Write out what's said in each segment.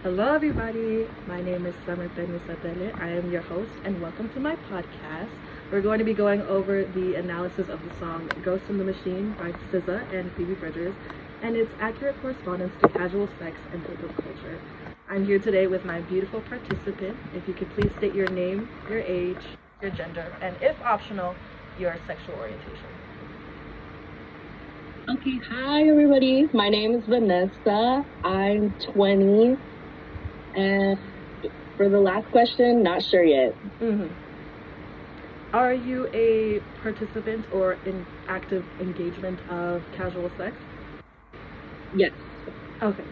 Hello, everybody. My name is Summer Benisabele. I am your host, and welcome to my podcast. We're going to be going over the analysis of the song Ghost in the Machine by SZA and Phoebe and its accurate correspondence to casual sex and hookup culture. I'm here today with my beautiful participant. If you could please state your name, your age, your gender, and if optional, your sexual orientation. Okay, hi everybody. My name is Vanessa. I'm 20. And for the last question, not sure yet. Are you a participant or in active engagement of casual sex? Yes. Okay.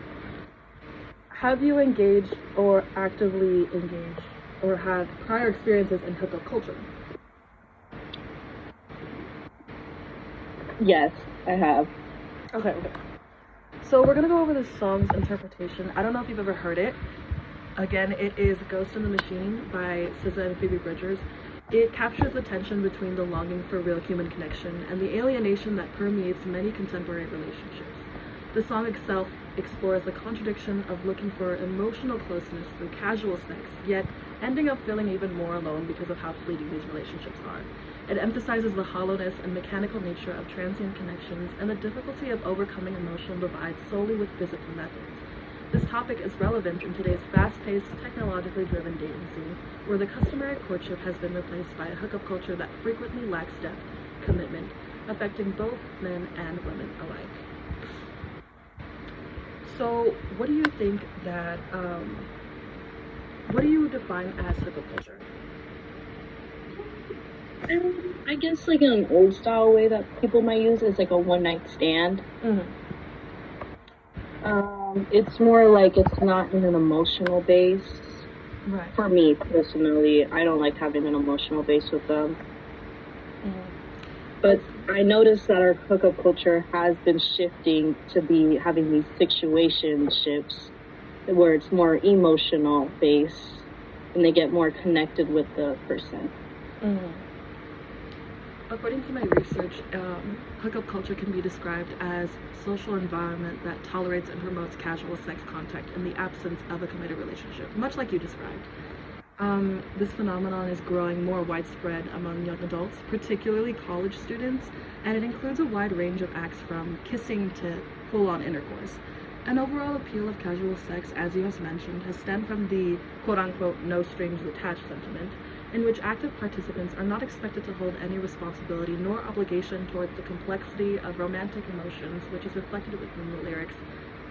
Have you engaged or actively engaged or had prior experiences in hookup culture? Yes, I have. Okay. So we're gonna go over the song's interpretation. I don't know if you've ever heard it. Again, it is Ghost in the Machine by SZA and Phoebe Bridgers. It captures the tension between the longing for real human connection and the alienation that permeates many contemporary relationships. The song itself explores the contradiction of looking for emotional closeness through casual sex, yet ending up feeling even more alone because of how fleeting these relationships are. It emphasizes the hollowness and mechanical nature of transient connections and the difficulty of overcoming emotional divides solely with physical methods. This topic is relevant in today's fast-paced, technologically driven dating scene, where the customary courtship has been replaced by a hookup culture that frequently lacks depth, commitment, affecting both men and women alike. So, what do you think that, what do you define as hookup culture? I guess like in an old style way that people might use is like a one night stand. It's more like it's not in an emotional base. Right. For me personally, I don't like having an emotional base with them. But I noticed that our hookup culture has been shifting to be having these situationships where it's more emotional based and they get more connected with the person. According to my research, hookup culture can be described as social environment that tolerates and promotes casual sex contact in the absence of a committed relationship, much like you described. This phenomenon is growing more widespread among young adults, particularly college students, and it includes a wide range of acts from kissing to full-on intercourse. An overall appeal of casual sex, as you have mentioned, has stemmed from the quote-unquote no strings attached sentiment, in which active participants are not expected to hold any responsibility nor obligation towards the complexity of romantic emotions, which is reflected within the lyrics,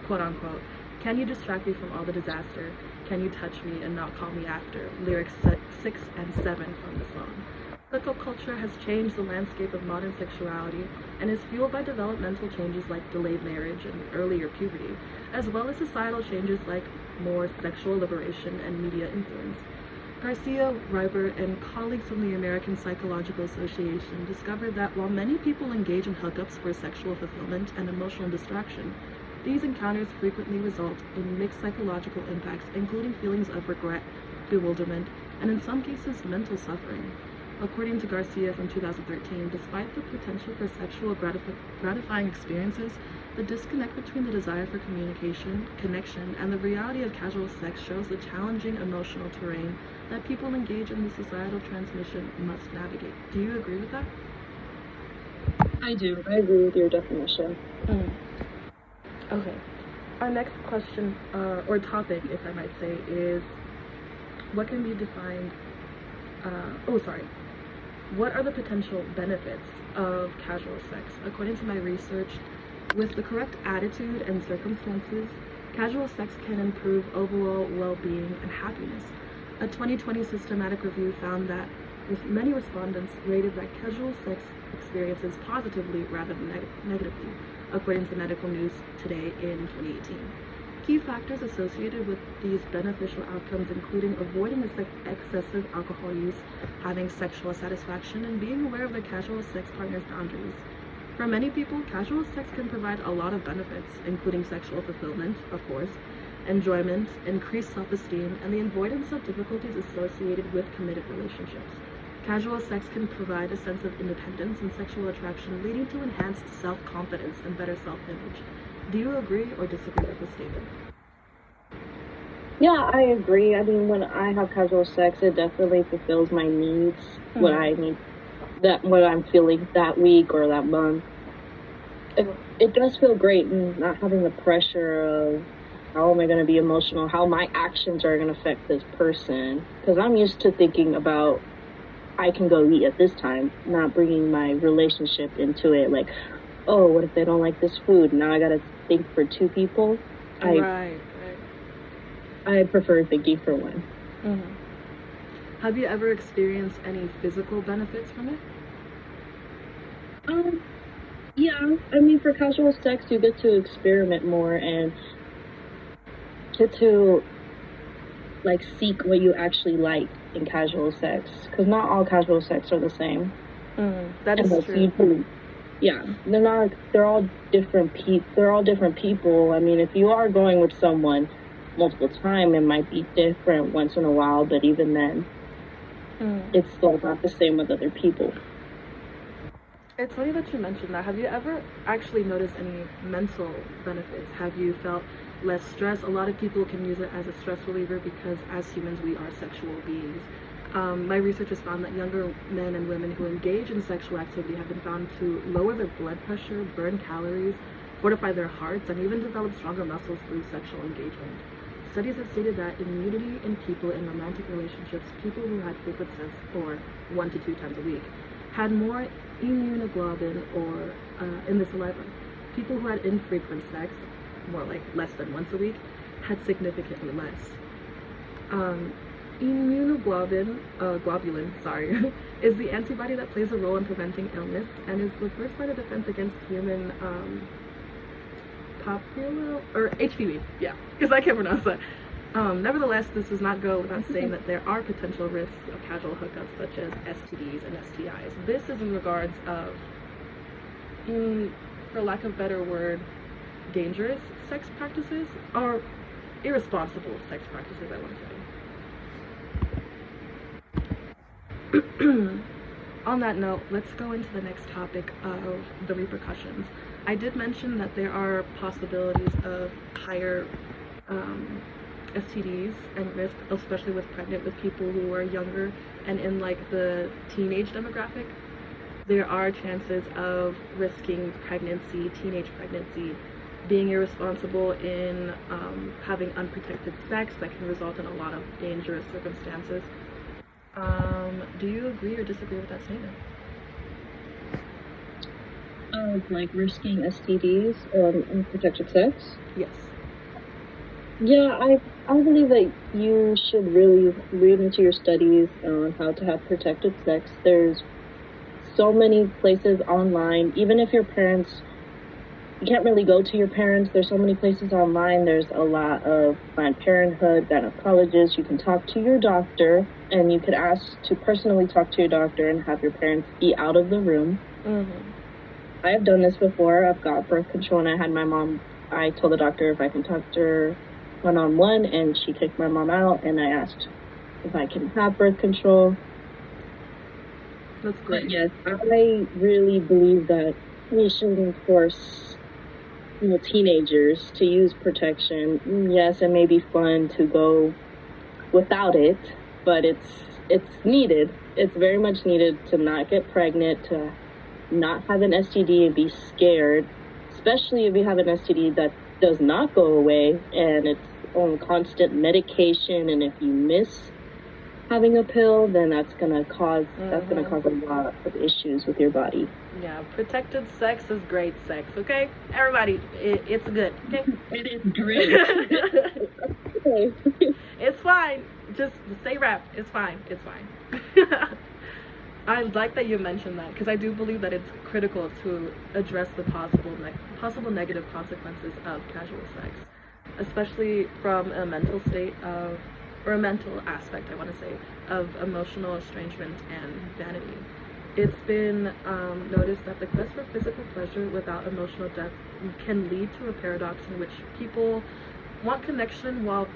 quote-unquote, "Can you distract me from all the disaster? Can you touch me and not call me after?" Lyrics 6 and 7 from the song. Hookup culture has changed the landscape of modern sexuality and is fueled by developmental changes like delayed marriage and earlier puberty, as well as societal changes like more sexual liberation and media influence. Garcia, Reiber, and colleagues from the American Psychological Association discovered that while many people engage in hookups for sexual fulfillment and emotional distraction, these encounters frequently result in mixed psychological impacts, including feelings of regret, bewilderment, and in some cases, mental suffering. According to Garcia from 2013, despite the potential for sexual gratifying experiences, the disconnect between the desire for communication, connection, and the reality of casual sex shows the challenging emotional terrain that people engage in the societal transmission must navigate. Do you agree with that? I do. I agree with your definition. Okay. Our next question, or topic, if I might say, is what can be defined, what are the potential benefits of casual sex? According to my research, with the correct attitude and circumstances, casual sex can improve overall well-being and happiness. A 2020 systematic review found that many respondents rated that casual sex experiences positively rather than negatively, according to Medical News Today in 2018. Key factors associated with these beneficial outcomes including avoiding excessive alcohol use, having sexual satisfaction, and being aware of their casual sex partner's boundaries. For many people, casual sex can provide a lot of benefits, including sexual fulfillment, of course, enjoyment, increased self-esteem, and the avoidance of difficulties associated with committed relationships. Casual sex can provide a sense of independence and sexual attraction, leading to enhanced self-confidence and better self-image. Do you agree or disagree with this statement? Yeah, I agree. I mean, when I have casual sex, it definitely fulfills my needs, what Mm-hmm. I need, that what I'm feeling that week or that month. It does feel great, and not having the pressure of how am I going to be emotional, how my actions are going to affect this person. Because I'm used to thinking about I can go eat at this time, not bringing my relationship into it. Like, oh, what if they don't like this food? Now I got to think for two people. I Right, right. I prefer thinking for one. Mm-hmm. Have you ever experienced any physical benefits from it? Um, yeah, I mean, for casual sex, you get to experiment more and get to like seek what you actually like in casual sex, because not all casual sex are the same. That And is that's true. you do. Yeah, they're not. They're all different people. They're all different people. I mean, if you are going with someone multiple time, it might be different once in a while, but even then, Mm. it's still not the same with other people. It's funny that you mentioned that. Have you ever actually noticed any mental benefits? Have you felt less stress? A lot of people can use it as a stress reliever because as humans we are sexual beings. My research has found that younger men and women who engage in sexual activity have been found to lower their blood pressure, burn calories, fortify their hearts, and even develop stronger muscles through sexual engagement. Studies have stated that immunity in people in romantic relationships, people who had frequent sex or 1 to 2 times a week, had more immunoglobulin or in the saliva. People who had infrequent sex, more like less than once a week, had significantly less. Um, Immunoglobulin, sorry, is the antibody that plays a role in preventing illness and is the first line of defense against human papilla or HPV. Yeah, because I can't pronounce that. Nevertheless, this does not go without saying that there are potential risks of casual hookups such as STDs and STIs. This is in regards of, for lack of a better word, dangerous sex practices or irresponsible sex practices, I want to say. On that note, let's go into the next topic of the repercussions. I did mention that there are possibilities of higher STDs and risk, especially with people who are younger and in like the teenage demographic. There are chances of risking pregnancy, teenage pregnancy, being irresponsible in having unprotected sex that can result in a lot of dangerous circumstances. Do you agree or disagree with that statement? Of like risking STDs or unprotected sex. Yes. Yeah, I believe that you should really read into your studies on how to have protected sex. There's so many places online, even if your parents, you can't really go to your parents. There's so many places online. There's a lot of Planned Parenthood, gynecologists. You can talk to your doctor, and you could ask to personally talk to your doctor and have your parents be out of the room. Mm-hmm. I have done this before. I've got birth control, and I had my mom. I told the doctor if I can talk to her one-on-one, and she kicked my mom out, and I asked if I can have birth control. That's great. But yes, I really believe that we shouldn't force teenagers to use protection. Yes, it may be fun to go without it, but it's needed. It's very much needed to not get pregnant, to not have an STD and be scared, especially if you have an STD that does not go away and it's on constant medication, and if you miss having a pill, then that's gonna cause a lot of issues with your body. Yeah, protected sex is great sex, okay? Everybody, it's good, okay? It is great. Okay. It's fine. Just say rap. It's fine. It's fine. I like that you mentioned that because I do believe that it's critical to address the possible negative consequences of casual sex, especially from a mental state of, or a mental aspect, I want to say, of emotional estrangement and vanity. It's been noticed that the quest for physical pleasure without emotional depth can lead to a paradox in which people want connection while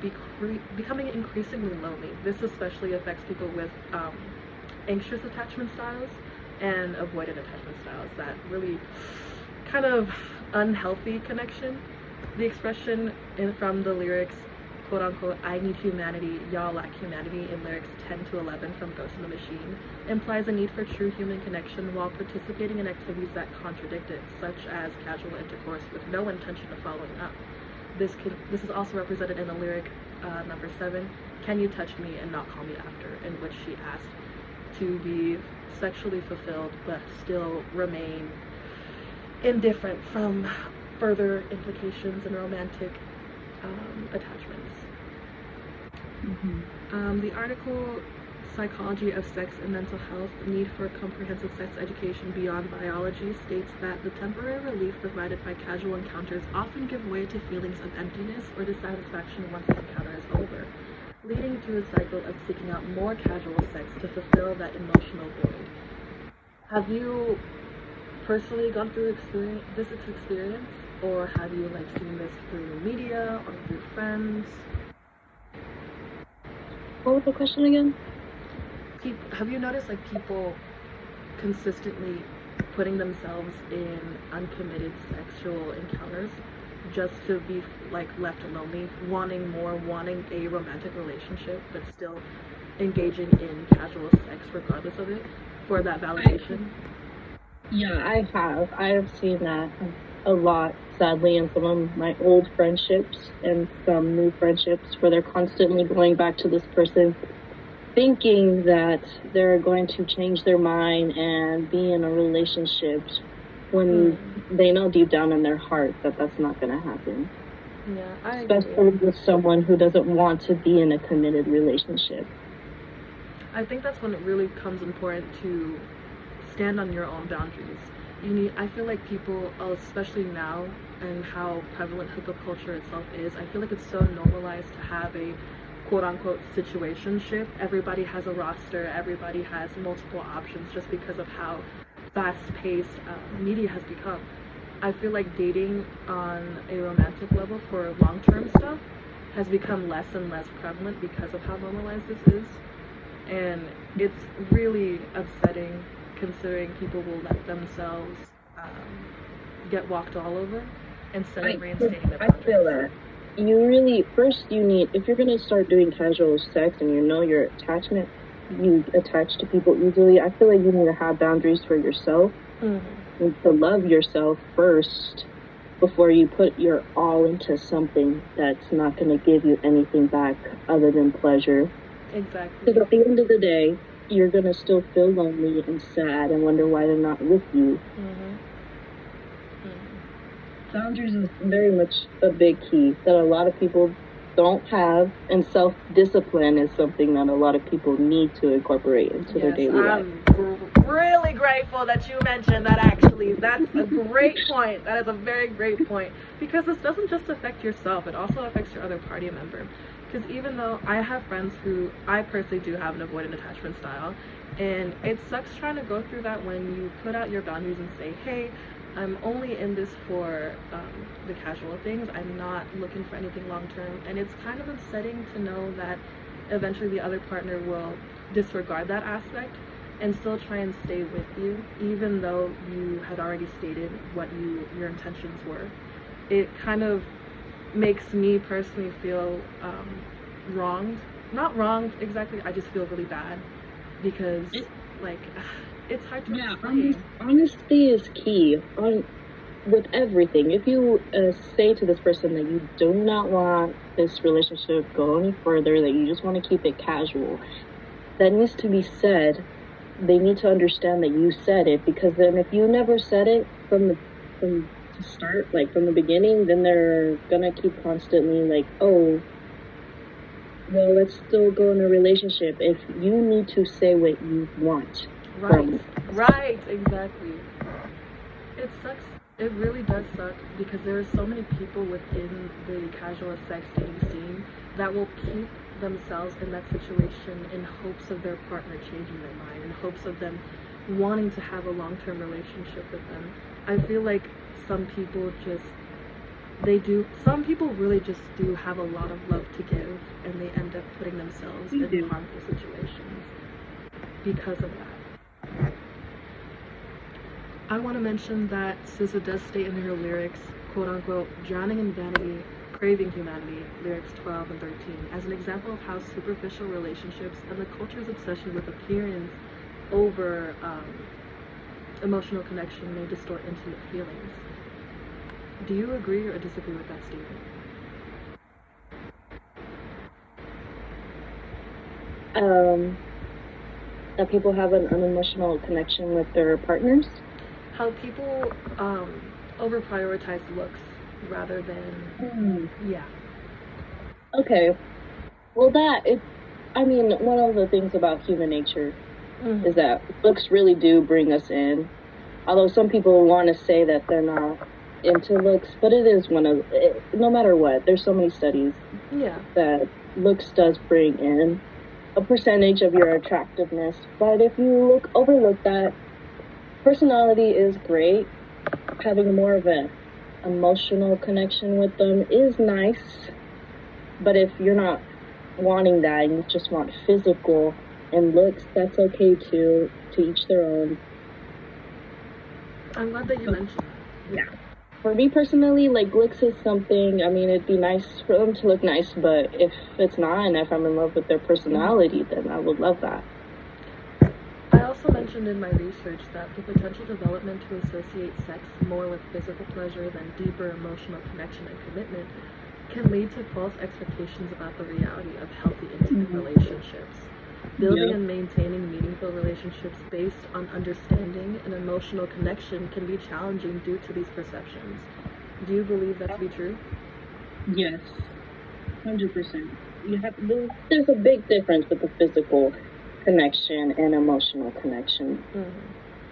becoming increasingly lonely. This especially affects people with anxious attachment styles and avoidant attachment styles, that really kind of unhealthy connection. The expression from the lyrics, quote unquote, I need humanity, y'all lack humanity in lyrics 10 to 11 from Ghost in the Machine implies a need for true human connection while participating in activities that contradict it, such as casual intercourse with no intention of following up. This is also represented in the lyric number 7, Can You Touch Me and Not Call Me After, in which she asked to be sexually fulfilled but still remain indifferent from further implications and romantic attachments. The article Psychology of Sex and Mental Health, Need for Comprehensive Sex Education Beyond Biology states that the temporary relief provided by casual encounters often give way to feelings of emptiness or dissatisfaction once the encounter is over, leading to a cycle of seeking out more casual sex to fulfill that emotional void. Have you personally gone through this experience, or have you seen this through media or through friends? What was the question again? Have you noticed people consistently putting themselves in uncommitted sexual encounters just to be left lonely, wanting more, wanting a romantic relationship, but still engaging in casual sex regardless of it for that validation? Yeah, I have seen that a lot, sadly, in some of my old friendships and some new friendships where they're constantly going back to this person thinking that they're going to change their mind and be in a relationship when they know deep down in their heart that that's not going to happen. Yeah, I especially agree. with someone who doesn't want to be in a committed relationship. I think that's when it really becomes important to stand on your own boundaries. I feel like people, especially now, and how prevalent hookup culture itself is, I feel like it's so normalized to have a quote-unquote situationship. Everybody has a roster, everybody has multiple options just because of how fast-paced media has become. I feel like dating on a romantic level for long-term stuff has become less and less prevalent because of how normalized this is. And it's really upsetting considering people will let themselves get walked all over instead of reinstating their boundaries. I feel that. You really, first you need, if you're going to start doing casual sex and you know your attachment, you attach to people easily, I feel like you need to have boundaries for yourself and to love yourself first before you put your all into something that's not going to give you anything back other than pleasure. Exactly. Because at the end of the day, you're going to still feel lonely and sad and wonder why they're not with you. Boundaries is very much a big key that a lot of people don't have, and self-discipline is something that a lot of people need to incorporate into their daily life. I'm really grateful that you mentioned that. Actually, that's a great point. That is a very great point, because this doesn't just affect yourself, it also affects your other party member. Because even though I have friends who I personally do have an avoidant attachment style, and it sucks trying to go through that when you put out your boundaries and say, hey, I'm only in this for the casual things. I'm not looking for anything long term. And it's kind of upsetting to know that eventually the other partner will disregard that aspect and still try and stay with you, even though you had already stated what your intentions were. It kind of makes me personally feel wronged. Not wronged exactly, I just feel really bad because it's hard to explain. Honesty is key with everything. If you say to this person that you do not want this relationship to go any further, that you just want to keep it casual, that needs to be said. They need to understand that you said it, because then if you never said it from the start, from the beginning, then they're gonna keep constantly oh, well, let's still go in a relationship. If you need to say what you want. Right, exactly. It sucks. It really does suck because there are so many people within the casual sex dating scene that will keep themselves in that situation in hopes of their partner changing their mind, in hopes of them wanting to have a long-term relationship with them. I feel like some people really just do have a lot of love to give, and they end up putting themselves in harmful situations because of that. I want to mention that SZA does state in her lyrics, quote unquote, drowning in vanity, Craving Humanity, lyrics 12 and 13, as an example of how superficial relationships and the culture's obsession with appearance over emotional connection may distort intimate feelings. Do you agree or disagree with that statement? That people have an unemotional connection with their partners. How people over prioritize looks rather than yeah. Okay. Well, one of the things about human nature is that looks really do bring us in. Although some people want to say that they're not into looks, but it is no matter what, there's so many studies that looks does bring in a percentage of your attractiveness. But if you overlook that, personality is great. Having more of an emotional connection with them is nice. But if you're not wanting that and you just want physical and looks, that's okay too. To each their own. I'm glad that you mentioned that. Yeah. For me personally, looks is something, it'd be nice for them to look nice, but if it's not, and if I'm in love with their personality, then I would love that. I also mentioned in my research that the potential development to associate sex more with physical pleasure than deeper emotional connection and commitment can lead to false expectations about the reality of healthy intimate relationships. Building and maintaining meaningful relationships based on understanding and emotional connection can be challenging due to these perceptions. Do you believe that to be true? Yes, 100%. There's a big difference with the physical connection and emotional connection.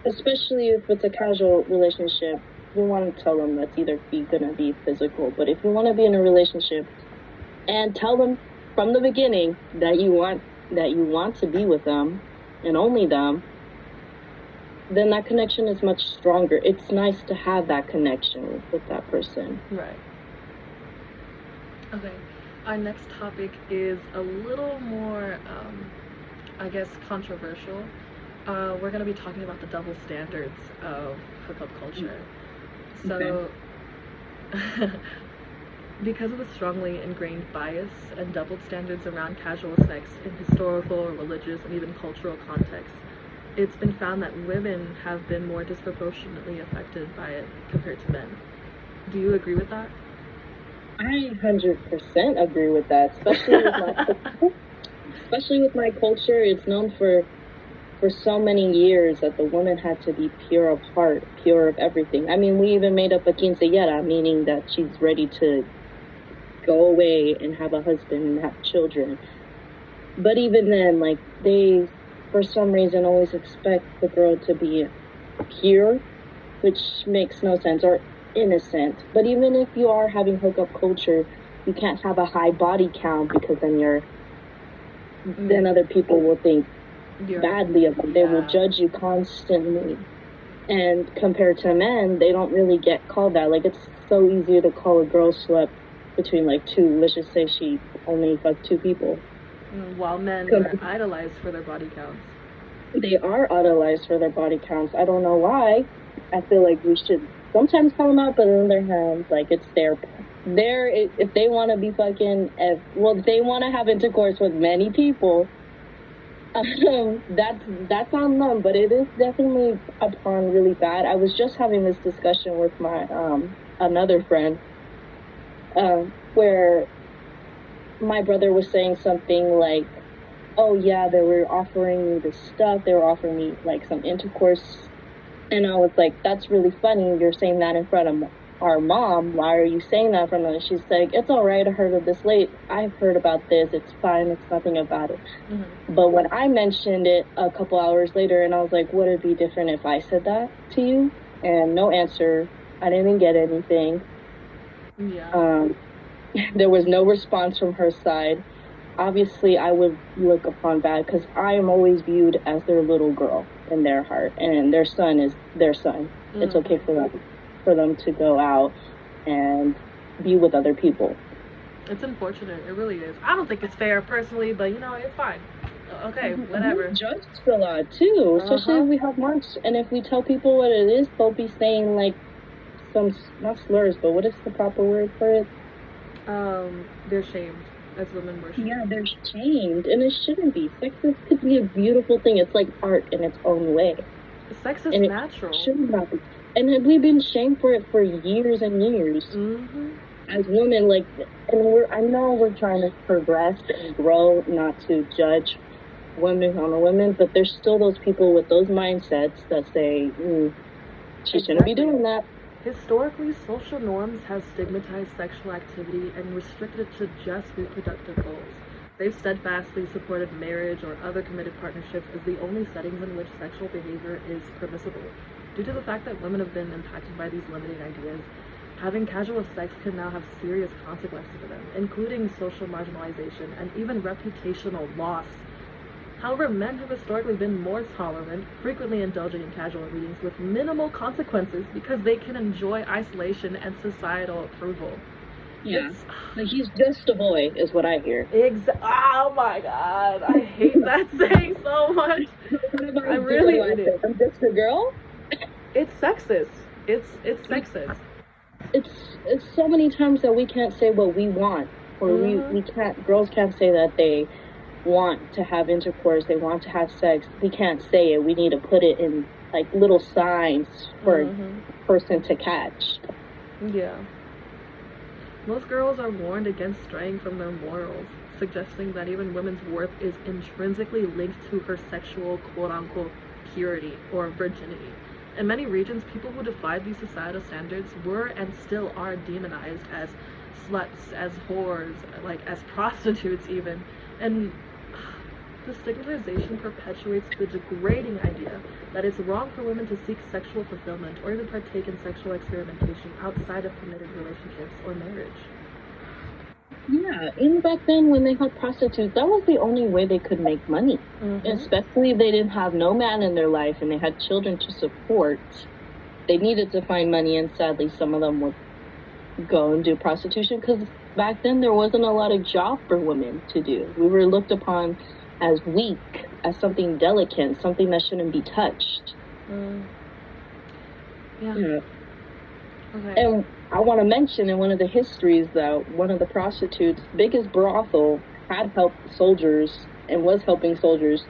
Especially if it's a casual relationship, you want to tell them that's either going to be physical. But if you want to be in a relationship and tell them from the beginning that you want to be with them and only them, then that connection is much stronger. It's nice to have that connection with that person. Right. Okay. Our next topic is a little more, controversial. We're going to be talking about the double standards of hookup culture. So, because of the strongly ingrained bias and doubled standards around casual sex in historical, religious, and even cultural contexts, it's been found that women have been more disproportionately affected by it compared to men. Do you agree with that? I 100% agree with that, especially with my culture. It's known for so many years that the woman had to be pure of heart, pure of everything. We even made up a quinceañera, meaning that she's ready to go away and have a husband and have children. But even then, they, for some reason, always expect the girl to be pure, which makes no sense, or innocent. But even if you are having hookup culture, you can't have a high body count, because then other people will think badly of you. They will judge you constantly. And compared to men, they don't really get called that. It's so easier to call a girl slept between two. Let's just say she only fucked 2 people. While men are idolized for their body counts. They are idolized for their body counts. I don't know why. I feel like we should sometimes call them out, but on the other hand, it's if they want to be fucking, if they want to have intercourse with many people, that's on them. But it is definitely upon really bad. I was just having this discussion with my another friend, where my brother was saying something like, oh yeah, they were offering me this stuff, they were offering me some intercourse, and I was like, that's really funny, you're saying that in front of our mom, why are you saying that in front of her? She's like, it's alright, I heard about this, it's fine, it's nothing about it. But when I mentioned it a couple hours later, and I was like, would it be different if I said that to you? And no answer, I didn't get anything. There was no response from her side. Obviously, I would look upon bad, because I am always viewed as their little girl in their heart, and their son is their son. It's okay for them to go out and be with other people. It's unfortunate. It really is. I don't think it's fair personally, but it's fine. Okay, whatever. Judged a lot too, especially if we have marks, and if we tell people what it is, they'll be saying some, not slurs, but what is the proper word for it? They're shamed as women worship. Yeah, they're shamed, and it shouldn't be. Sexist could be a beautiful thing. It's like art in its own way. Sex is and natural. It should not be. And we've been shamed for it for years and years. Mm-hmm. As women, like, and I know we're trying to progress and grow, not to judge women on women, but there's still those people with those mindsets that say, she shouldn't be doing that. Historically, social norms have stigmatized sexual activity and restricted it to just reproductive goals. They've steadfastly supported marriage or other committed partnerships as the only settings in which sexual behavior is permissible. Due to the fact that women have been impacted by these limiting ideas, having casual sex can now have serious consequences for them, including social marginalization and even reputational loss. However, men have historically been more tolerant, frequently indulging in casual meetings with minimal consequences because they can enjoy isolation and societal approval. Yeah, like he's just a boy, is what I hear. Oh my god, I hate that saying so much. I really hate it. I'm just a girl? It's sexist. It's sexist. It's so many times that we can't say what we want, or we can't. Girls can't say that they want to have intercourse, they want to have sex. We can't say it. We need to put it in like little signs for a person to catch. Yeah. Most girls are warned against straying from their morals, suggesting that even women's worth is intrinsically linked to her sexual quote-unquote purity or virginity. In many regions, people who defied these societal standards were and still are demonized as sluts, as whores, like as prostitutes even. And the stigmatization perpetuates the degrading idea that it's wrong for women to seek sexual fulfillment or even partake in sexual experimentation outside of committed relationships or marriage. Yeah, even back then when they had prostitutes, that was the only way they could make money. Especially if they didn't have no man in their life and they had children to support. They needed to find money, and sadly some of them would go and do prostitution because back then there wasn't a lot of job for women to do. We were looked upon as weak, as something delicate, something that shouldn't be touched. Yeah. Okay. And I want to mention in one of the histories that one of the prostitutes' biggest brothel had helped soldiers and was helping soldiers,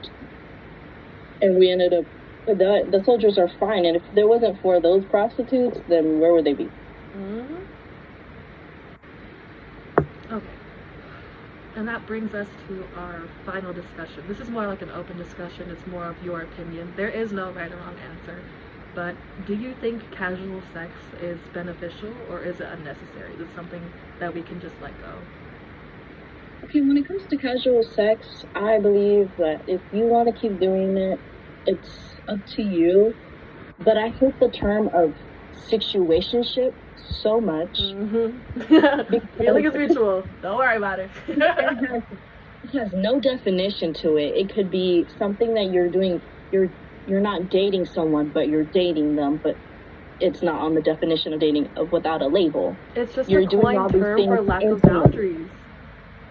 and we ended up, the soldiers are fine, and if there wasn't for those prostitutes, then where would they be? Okay. And that brings us to our final discussion. This is more like an open discussion. It's more of your opinion. There is no right or wrong answer. But do you think casual sex is beneficial or is it unnecessary? Is it something that we can just let go? Okay, when it comes to casual sex, I believe that if you want to keep doing it, it's up to you. But I hate the term of situationship so much. Feeling is mutual. Don't worry about it. It has no definition to it. It could be something that you're doing. You're not dating someone, but you're dating them, but it's not on the definition of dating without a label. It's just a coined term for lack of boundaries.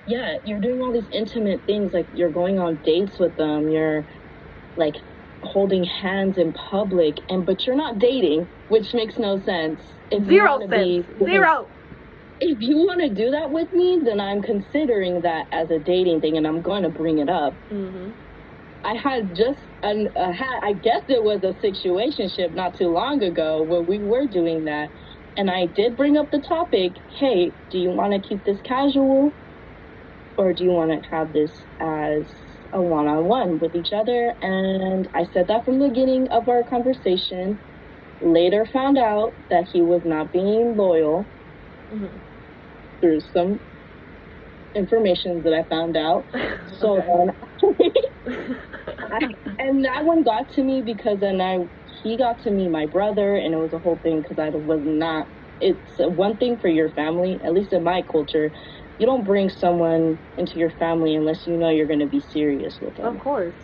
Yeah, you're doing all these intimate things, like you're going on dates with them, you're like holding hands in public, but you're not dating, which makes no sense. Zero sense. Zero. If you want to do that with me, then I'm considering that as a dating thing, and I'm going to bring it up. I had I guess it was a situationship not too long ago where we were doing that, and I did bring up the topic, hey, do you want to keep this casual, or do you want to have this as a one-on-one with each other? And I said that from the beginning of our conversation. Later found out that he was not being loyal through some information that I found out. So and that one got to me because then he got to meet my brother, and it was a whole thing because I was not. It's one thing for your family, at least in my culture. You don't bring someone into your family unless you know you're going to be serious with them. Of course.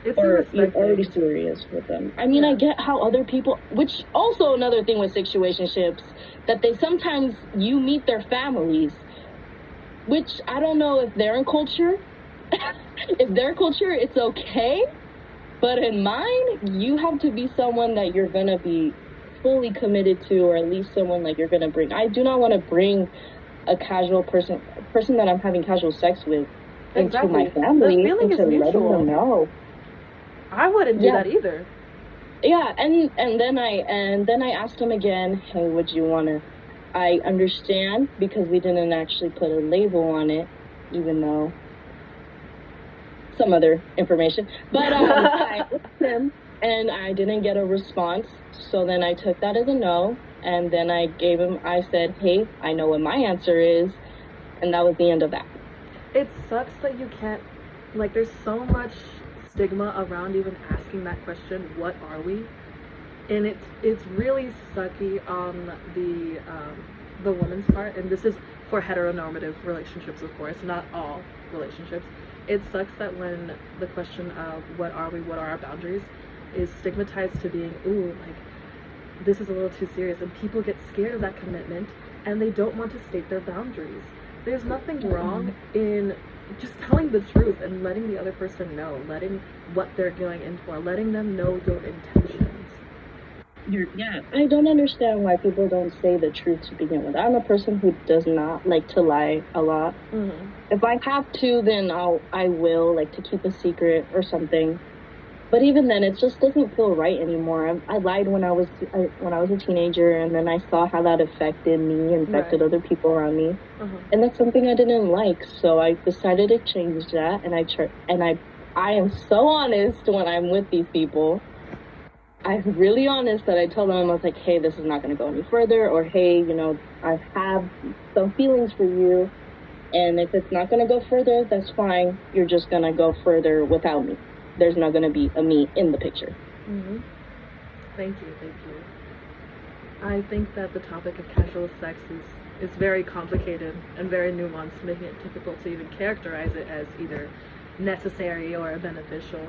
It's or you're already serious with them. I mean, I get how other people, which also another thing with situationships, that they sometimes, you meet their families, which I don't know if they're in culture. If their culture, it's okay. But in mine, you have to be someone that you're going to be fully committed to, or at least someone that you're going to bring. I do not want to bring a casual person that I'm having casual sex with into Exactly. my family, The feeling is into letting mutual. them know. I wouldn't do Yeah. that either. Yeah, and then I asked him again, hey, would you wanna? I understand because we didn't actually put a label on it, even though some other information. But I asked him and I didn't get a response. So then I took that as a no. And then I said, hey, I know what my answer is. And that was the end of that. It sucks that you can't, like, there's so much stigma around even asking that question, what are we? And it's really sucky on the woman's part, and this is for heteronormative relationships, of course, not all relationships. It sucks that when the question of what are we, what are our boundaries, is stigmatized to being, ooh, like, this is a little too serious, and people get scared of that commitment, and they don't want to state their boundaries. There's nothing wrong in just telling the truth and letting the other person know, letting what they're going in for, letting them know your intentions. Yeah, I don't understand why people don't say the truth to begin with. I'm a person who does not like to lie a lot. Mm-hmm. If I have to, then I will, like, to keep a secret or something. But even then, it just doesn't feel right anymore. I lied when I was a teenager, and then I saw how that affected me, affected other people around me, and that's something I didn't like. So I decided to change that, and I am so honest when I'm with these people. I'm really honest that I told them, I was like, hey, this is not going to go any further, or hey, I have some feelings for you, and if it's not going to go further, that's fine. You're just going to go further without me. There's not going to be a me in the picture. Mm-hmm. Thank you. I think that the topic of casual sex is very complicated and very nuanced, making it difficult to even characterize it as either necessary or beneficial.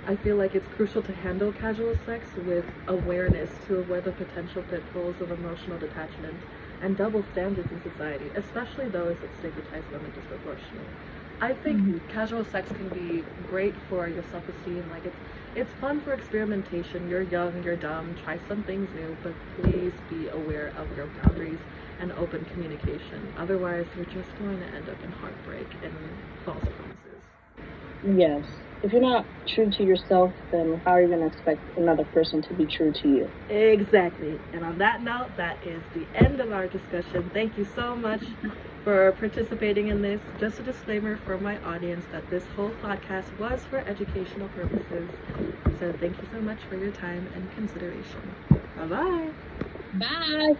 I feel like it's crucial to handle casual sex with awareness to avoid the potential pitfalls of emotional detachment and double standards in society, especially those that stigmatize women disproportionately. I think casual sex can be great for your self-esteem. Like, it's fun for experimentation. You're young, you're dumb, try some things new, but please be aware of your boundaries and open communication. Otherwise, you're just going to end up in heartbreak and false promises. Yes. If you're not true to yourself, then how are you going to expect another person to be true to you? Exactly. And on that note, that is the end of our discussion. Thank you so much for participating in this. Just a disclaimer for my audience that this whole podcast was for educational purposes. So thank you so much for your time and consideration. Bye-bye. Bye.